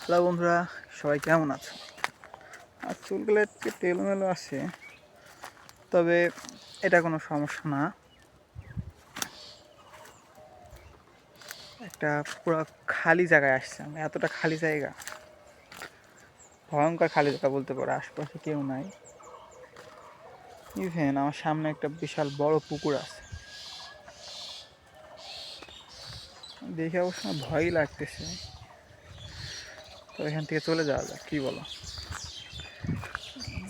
Hello বন্ধুরা, সবাই কেমন আছো? আর চুলগুলো একটু এলোমেলো আছে, তবে এটা কোনো সমস্যা না। একটা পুরো খালি জায়গায় আসছিলাম, এতটা খালি জায়গা, ভয়ঙ্কর খালি জায়গা বলতে পারো। আশপাশে কেউ নাই, ইভেন আমার সামনে একটা বিশাল বড় পুকুর আছে। দেখে অবশ্য ভয়ই লাগতেছে, তো এখান থেকে চলে যাওয়া যাক, কি বলো?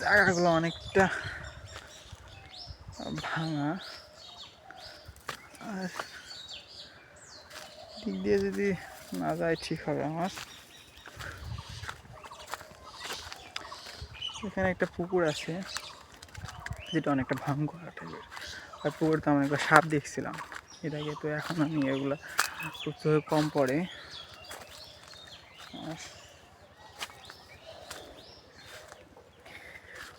জায়গাগুলো অনেকটা ভাঙা, আর দিক দিয়ে যদি না যায় ঠিক হবে আমার। এখানে একটা পুকুর আছে যেটা অনেকটা ভয়ঙ্কর টাইপের, আর পুকুরতে আমি একবার সাপ দেখছিলাম এর আগে, তো এখন আমি এগুলো প্রচুর কম পড়ে।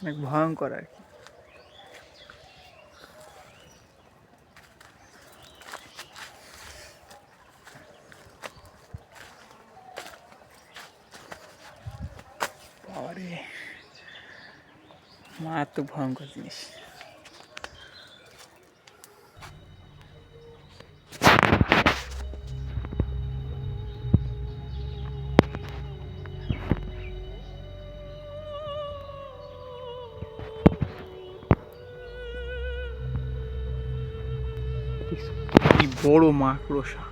অনেক ভয়ঙ্কর আর কি। বাবারে, মারাত্মক ভয়ঙ্কর জিনিস। কি বড় মাকড়সা!